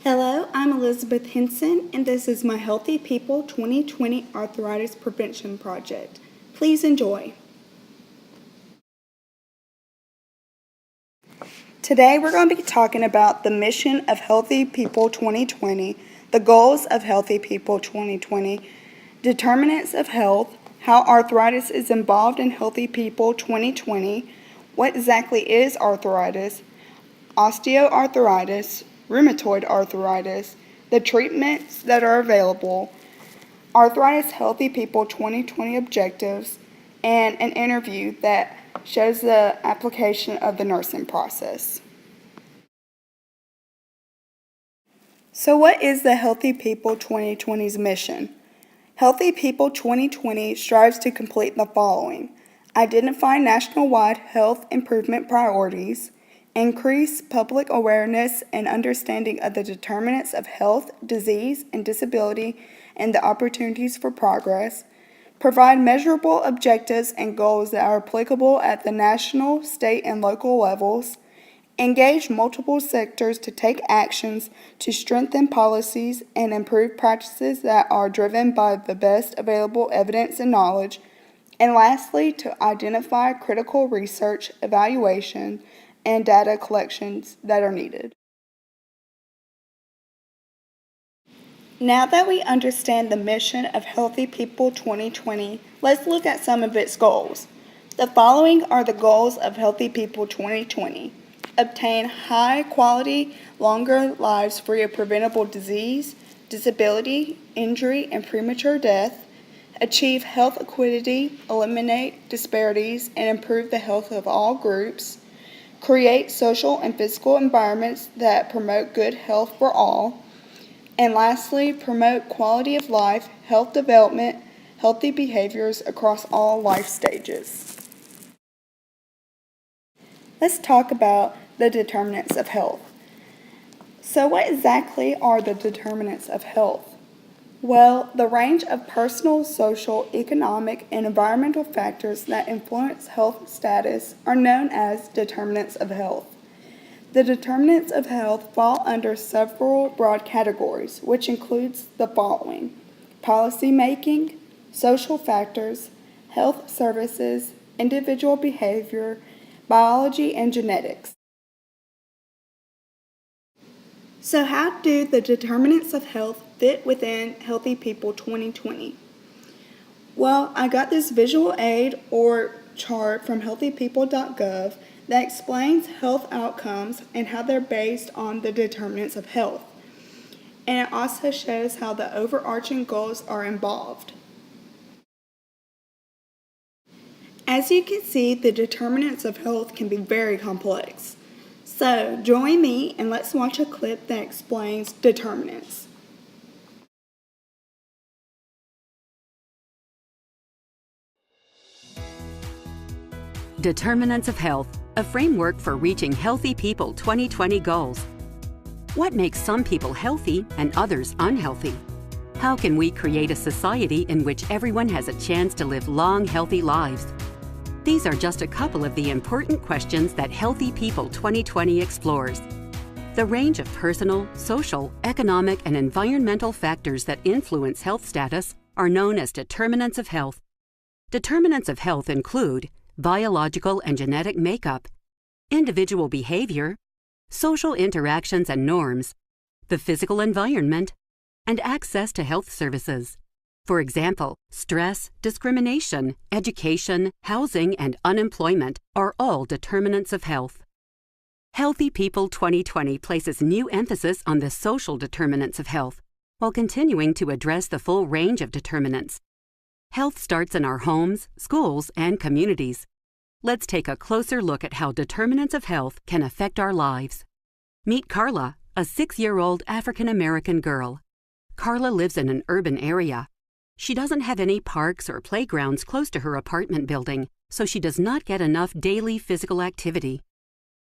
Hello, I'm Elizabeth Henson, and this is my Healthy People 2020 Arthritis Prevention Project. Please enjoy. Today we're going to be talking about the mission of Healthy People 2020, the goals of Healthy People 2020, determinants of health, how arthritis is involved in Healthy People 2020, what exactly is arthritis, osteoarthritis, rheumatoid arthritis, the treatments that are available, Arthritis Healthy People 2020 objectives, and an interview that shows the application of the nursing process. So what is the Healthy People 2020's mission? Healthy People 2020 strives to complete the following: identify nationwide health improvement priorities, increase public awareness and understanding of the determinants of health, disease, and disability and the opportunities for progress, provide measurable objectives and goals that are applicable at the national, state, and local levels, engage multiple sectors to take actions to strengthen policies and improve practices that are driven by the best available evidence and knowledge, and lastly, to identify critical research, evaluation, and data collections that are needed. Now that we understand the mission of Healthy People 2020, let's look at some of its goals. The following are the goals of Healthy People 2020. Obtain high quality, longer lives free of preventable disease, disability, injury, and premature death. Achieve health equity, eliminate disparities, and improve the health of all groups. Create social and physical environments that promote good health for all. And lastly, promote quality of life, health development, healthy behaviors across all life stages. Let's talk about the determinants of health. So what exactly are the determinants of health? Well, the range of personal, social, economic, and environmental factors that influence health status are known as determinants of health. The determinants of health fall under several broad categories, which includes the following: policy making, social factors, health services, individual behavior, biology, and genetics. So how do the determinants of health fit within Healthy People 2020? Well, I got this visual aid or chart from healthypeople.gov that explains health outcomes and how they're based on the determinants of health. And it also shows how the overarching goals are involved. As you can see, the determinants of health can be very complex. So join me and let's watch a clip that explains determinants. Determinants of Health, a framework for reaching Healthy People 2020 goals. What makes some people healthy and others unhealthy? How can we create a society in which everyone has a chance to live long, healthy lives? These are just a couple of the important questions that Healthy People 2020 explores. The range of personal, social, economic, and environmental factors that influence health status are known as determinants of health. Determinants of health include biological and genetic makeup, individual behavior, social interactions and norms, the physical environment, and access to health services. For example, stress, discrimination, education, housing, and unemployment are all determinants of health. Healthy People 2020 places new emphasis on the social determinants of health, while continuing to address the full range of determinants. Health starts in our homes, schools, and communities. Let's take a closer look at how determinants of health can affect our lives. Meet Carla, a 6-year-old African-American girl. Carla lives in an urban area. She doesn't have any parks or playgrounds close to her apartment building, so she does not get enough daily physical activity.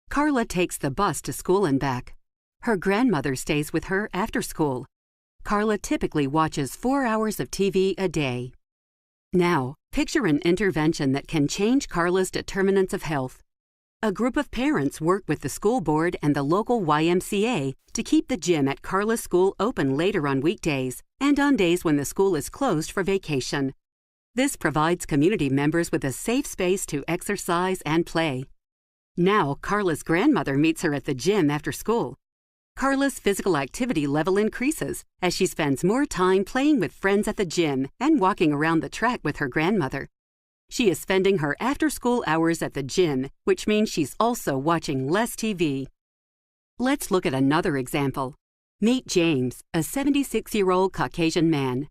Carla takes the bus to school and back. Her grandmother stays with her after school. Carla typically watches 4 hours of TV a day. Now, picture an intervention that can change Carla's determinants of health. A group of parents work with the school board and the local YMCA to keep the gym at Carla's school open later on weekdays and on days when the school is closed for vacation. This provides community members with a safe space to exercise and play. Now, Carla's grandmother meets her at the gym after school. Carla's physical activity level increases as she spends more time playing with friends at the gym and walking around the track with her grandmother. She is spending her after-school hours at the gym, which means she's also watching less TV. Let's look at another example. Meet James, a 76-year-old Caucasian man.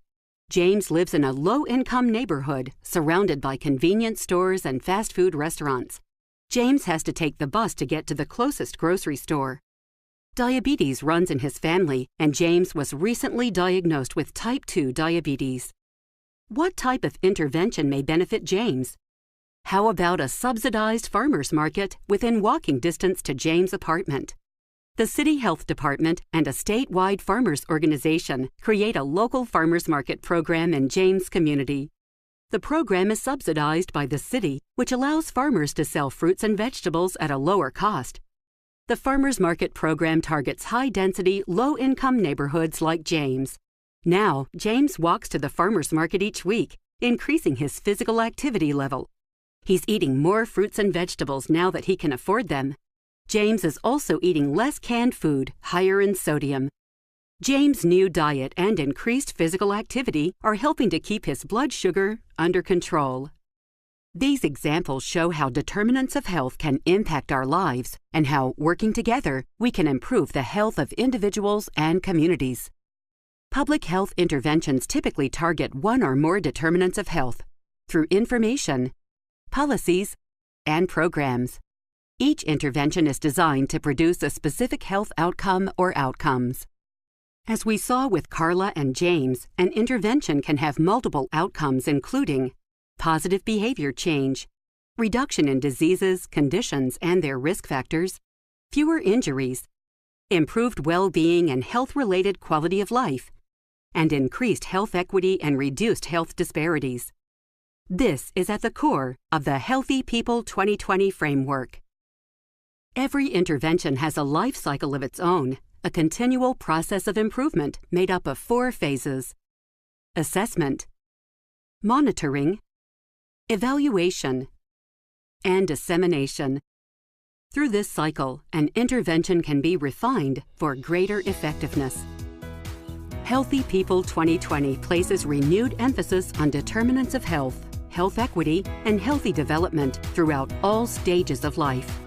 James lives in a low-income neighborhood surrounded by convenience stores and fast food restaurants. James has to take the bus to get to the closest grocery store. Diabetes runs in his family, and James was recently diagnosed with type 2 diabetes. What type of intervention may benefit James? How about a subsidized farmers market within walking distance to James' apartment? The City Health Department and a statewide farmers organization create a local farmers market program in James' community. The program is subsidized by the city, which allows farmers to sell fruits and vegetables at a lower cost. The farmers market program targets high-density, low-income neighborhoods like James. Now, James walks to the farmers market each week, increasing his physical activity level. He's eating more fruits and vegetables now that he can afford them. James is also eating less canned food, higher in sodium. James' new diet and increased physical activity are helping to keep his blood sugar under control. These examples show how determinants of health can impact our lives and how, working together, we can improve the health of individuals and communities. Public health interventions typically target one or more determinants of health through information, policies, and programs. Each intervention is designed to produce a specific health outcome or outcomes. As we saw with Carla and James, an intervention can have multiple outcomes including positive behavior change, reduction in diseases, conditions, and their risk factors, fewer injuries, improved well-being and health-related quality of life, and increased health equity and reduced health disparities. This is at the core of the Healthy People 2020 framework. Every intervention has a life cycle of its own, a continual process of improvement made up of 4 phases: assessment, monitoring, evaluation, and dissemination. Through this cycle, an intervention can be refined for greater effectiveness. Healthy People 2020 places renewed emphasis on determinants of health, health equity, and healthy development throughout all stages of life.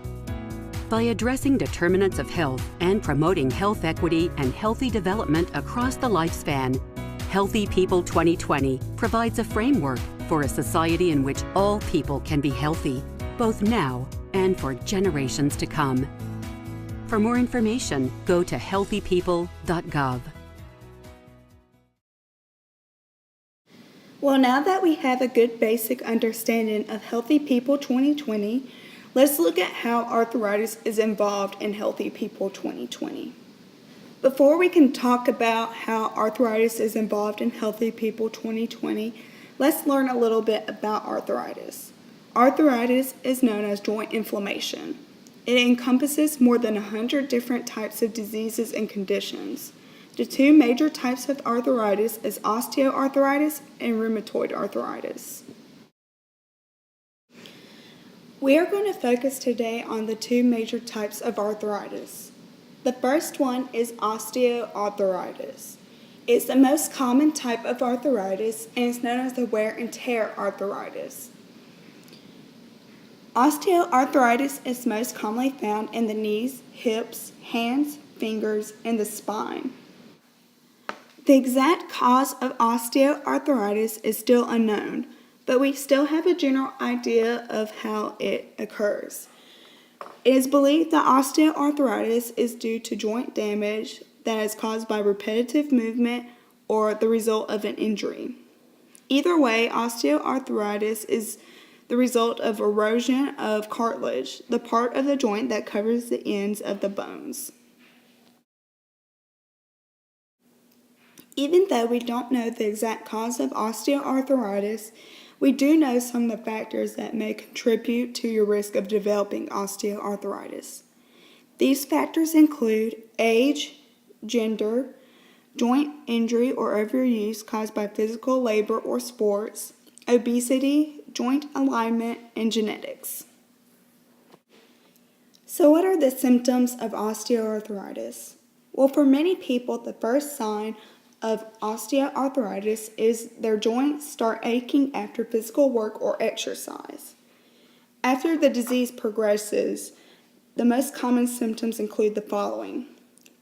By addressing determinants of health and promoting health equity and healthy development across the lifespan, Healthy People 2020 provides a framework for a society in which all people can be healthy, both now and for generations to come. For more information, go to healthypeople.gov. Well, now that we have a good basic understanding of Healthy People 2020, let's look at how arthritis is involved in Healthy People 2020. Before we can talk about how arthritis is involved in Healthy People 2020, let's learn a little bit about arthritis. Arthritis is known as joint inflammation. It encompasses more than 100 different types of diseases and conditions. The 2 major types of arthritis is osteoarthritis and rheumatoid arthritis. We are going to focus today on the 2 major types of arthritis. The first one is osteoarthritis. It's the most common type of arthritis and is known as the wear and tear arthritis. Osteoarthritis is most commonly found in the knees, hips, hands, fingers, and the spine. The exact cause of osteoarthritis is still unknown, but we still have a general idea of how it occurs. It is believed that osteoarthritis is due to joint damage that is caused by repetitive movement or the result of an injury. Either way, osteoarthritis is the result of erosion of cartilage, the part of the joint that covers the ends of the bones. Even though we don't know the exact cause of osteoarthritis, We do know some of the factors that may contribute to your risk of developing osteoarthritis. These factors include age, gender, joint injury or overuse caused by physical labor or sports, obesity, joint alignment, and genetics. So, what are the symptoms of osteoarthritis? Well, for many people, the first sign of osteoarthritis is their joints start aching after physical work or exercise. After the disease progresses, the most common symptoms include the following: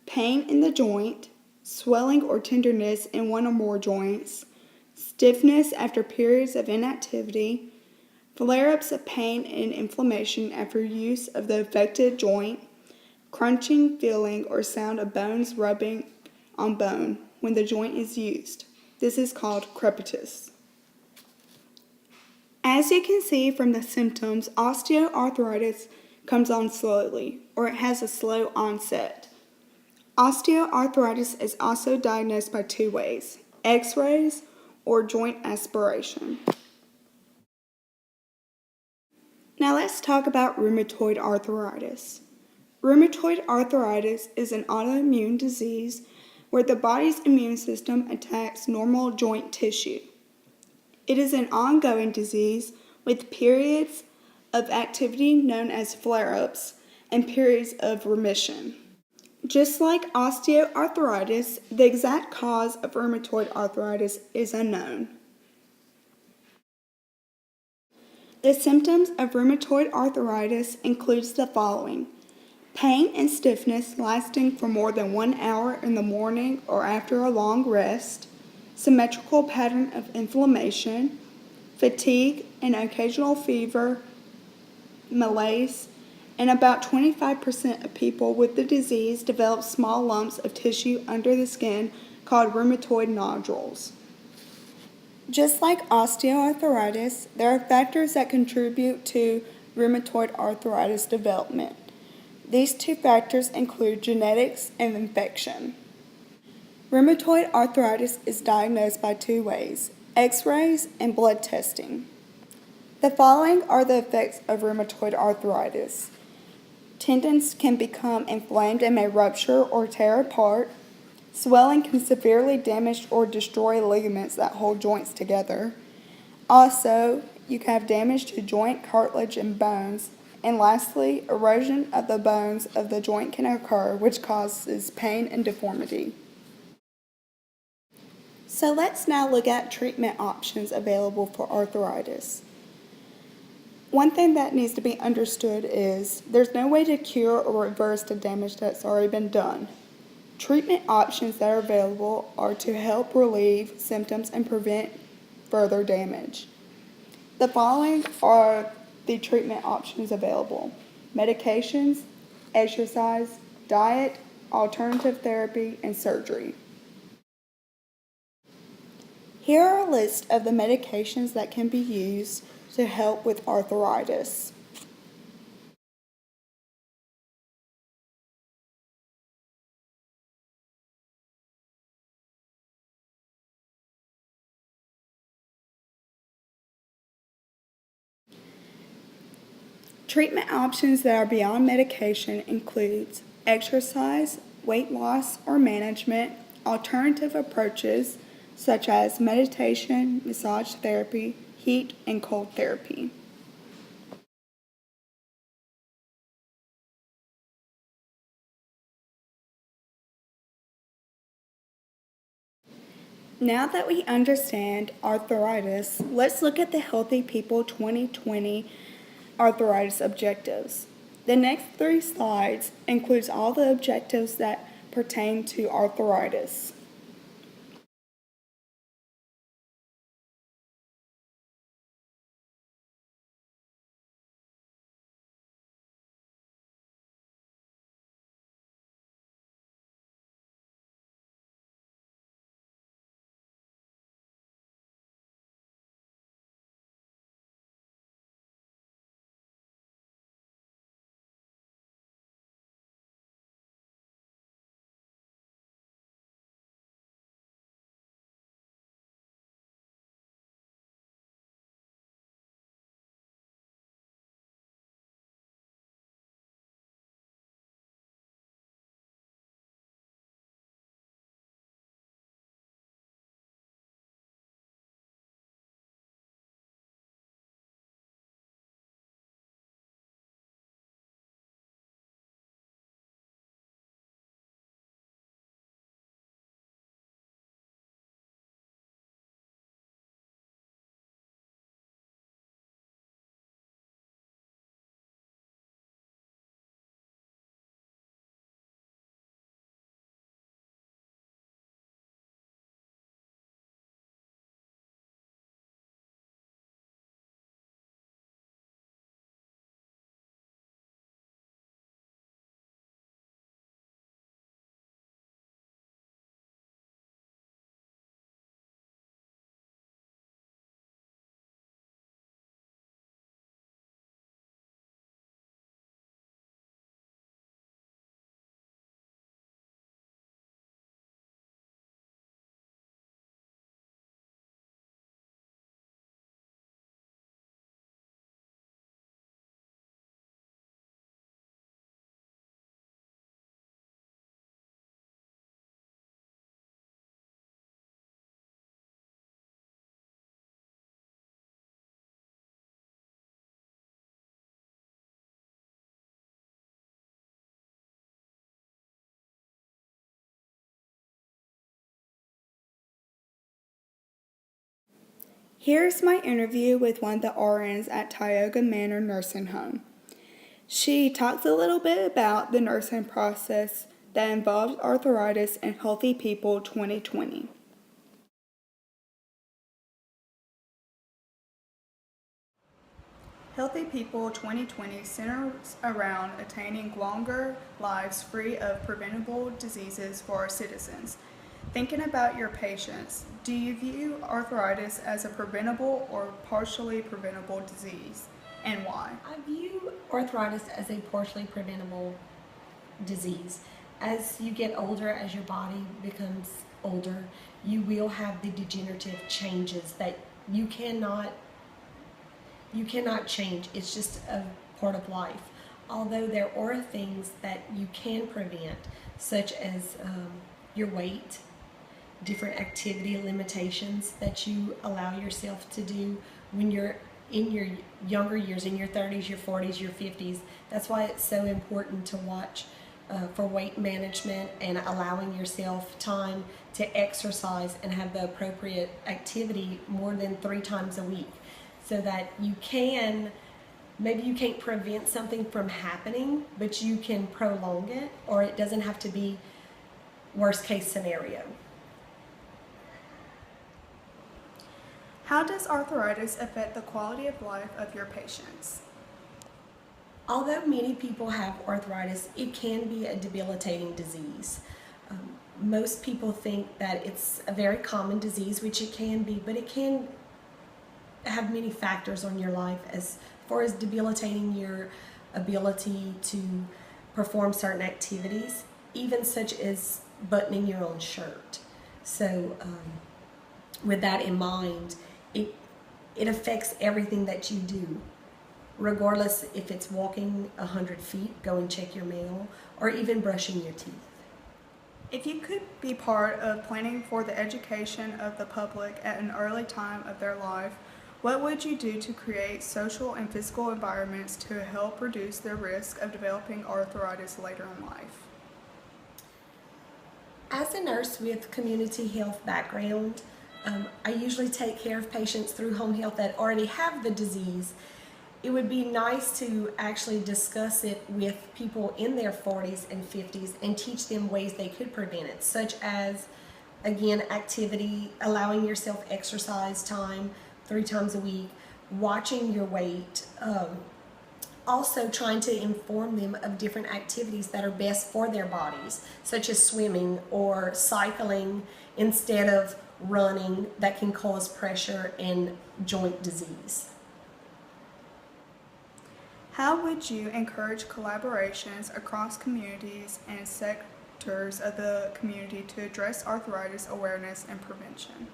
pain in the joint, swelling or tenderness in one or more joints, stiffness after periods of inactivity, flare-ups of pain and inflammation after use of the affected joint, crunching feeling or sound of bones rubbing on bone when the joint is used. This is called crepitus. As you can see from the symptoms, osteoarthritis comes on slowly, or it has a slow onset. Osteoarthritis is also diagnosed by two ways: X-rays or joint aspiration. Now let's talk about rheumatoid arthritis. Rheumatoid arthritis is an autoimmune disease where the body's immune system attacks normal joint tissue. It is an ongoing disease with periods of activity known as flare-ups and periods of remission. Just like osteoarthritis, the exact cause of rheumatoid arthritis is unknown. The symptoms of rheumatoid arthritis includes the following: pain and stiffness lasting for more than 1 hour in the morning or after a long rest, symmetrical pattern of inflammation, fatigue and occasional fever, malaise, and about 25% of people with the disease develop small lumps of tissue under the skin called rheumatoid nodules. Just like osteoarthritis, there are factors that contribute to rheumatoid arthritis development. These two factors include genetics and infection. Rheumatoid arthritis is diagnosed by two ways: X-rays and blood testing. The following are the effects of rheumatoid arthritis. Tendons can become inflamed and may rupture or tear apart. Swelling can severely damage or destroy ligaments that hold joints together. Also, you can have damage to joint cartilage and bones. And lastly, erosion of the bones of the joint can occur, which causes pain and deformity. So let's now look at treatment options available for arthritis. One thing that needs to be understood is there's no way to cure or reverse the damage that's already been done. Treatment options that are available are to help relieve symptoms and prevent further damage. The following are the treatment options available: medications, exercise, diet, alternative therapy, and surgery. Here are a list of the medications that can be used to help with arthritis. Treatment options that are beyond medication includes exercise, weight loss or management, alternative approaches such as meditation, massage therapy, heat and cold therapy. Now that we understand arthritis, let's look at the Healthy People 2020 arthritis objectives. The next 3 slides includes all the objectives that pertain to arthritis. Here's my interview with one of the RNs at Tioga Manor Nursing Home. She talks a little bit about the nursing process that involves arthritis in Healthy People 2020. Healthy People 2020 centers around attaining longer lives free of preventable diseases for our citizens. Thinking about your patients, do you view arthritis as a preventable or partially preventable disease, and why? I view arthritis as a partially preventable disease. As you get older, as your body becomes older, you will have the degenerative changes that you cannot change. It's just a part of life. Although there are things that you can prevent, such as your weight, different activity limitations that you allow yourself to do when you're in your younger years, in your 30s, your 40s, your 50s. That's why it's so important to watch for weight management and allowing yourself time to exercise and have the appropriate activity more than 3 times a week, so that you can, maybe you can't prevent something from happening, but you can prolong it, or it doesn't have to be worst case scenario. How does arthritis affect the quality of life of your patients? Although many people have arthritis, it can be a debilitating disease. Most people think that it's a very common disease, which it can be, but it can have many factors on your life as far as debilitating your ability to perform certain activities, even such as buttoning your own shirt. So with that in mind, it affects everything that you do, regardless if it's walking 100 feet, go and check your mail, or even brushing your teeth. If you could be part of planning for the education of the public at an early time of their life, what would you do to create social and physical environments to help reduce the risk of developing arthritis later in life? As a nurse with community health background, I usually take care of patients through home health that already have the disease. It would be nice to actually discuss it with people in their 40s and 50s and teach them ways they could prevent it, such as, again, activity, allowing yourself exercise time 3 times a week, watching your weight, also trying to inform them of different activities that are best for their bodies, such as swimming or cycling instead of running, that can cause pressure and joint disease. How would you encourage collaborations across communities and sectors of the community to address arthritis awareness and prevention?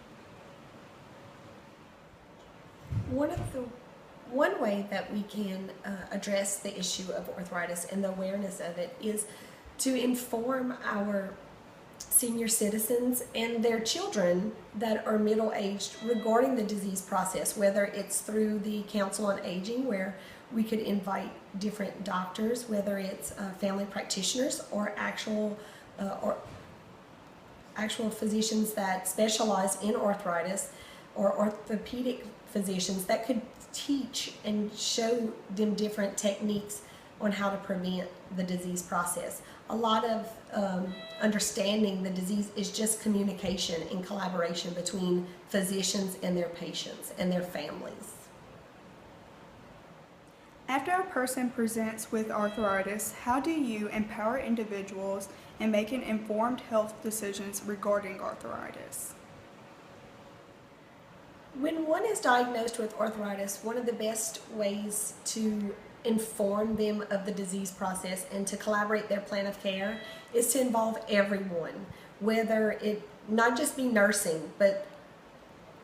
One way that we can address the issue of arthritis and the awareness of it is to inform our senior citizens and their children that are middle-aged regarding the disease process, whether it's through the Council on Aging, where we could invite different doctors, whether it's family practitioners or actual physicians that specialize in arthritis, or orthopedic physicians that could teach and show them different techniques on how to prevent the disease process. A lot of understanding the disease is just communication and collaboration between physicians and their patients and their families. After a person presents with arthritis, how do you empower individuals in making informed health decisions regarding arthritis? When one is diagnosed with arthritis, one of the best ways to inform them of the disease process and to collaborate their plan of care is to involve everyone, whether it not just be nursing, but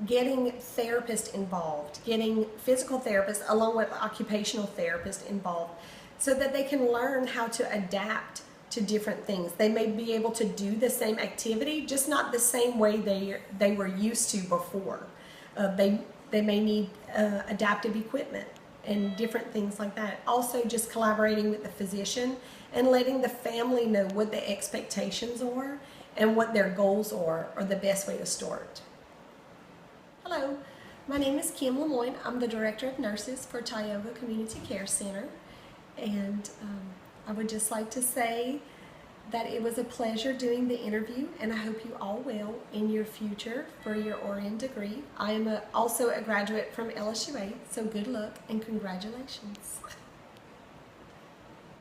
getting therapists involved, getting physical therapists along with occupational therapists involved, so that they can learn how to adapt to different things. They may be able to do the same activity, just not the same way they were used to before. They may need adaptive equipment and different things like that. Also, just collaborating with the physician and letting the family know what the expectations are and what their goals are the best way to start. Hello, My name is Kim Lemoyne. I'm the Director of Nurses for Tioga Community Care Center. And I would just like to say that it was a pleasure doing the interview, and I hope you all will in your future for your RN degree. I am also a graduate from LSUA, so good luck and congratulations.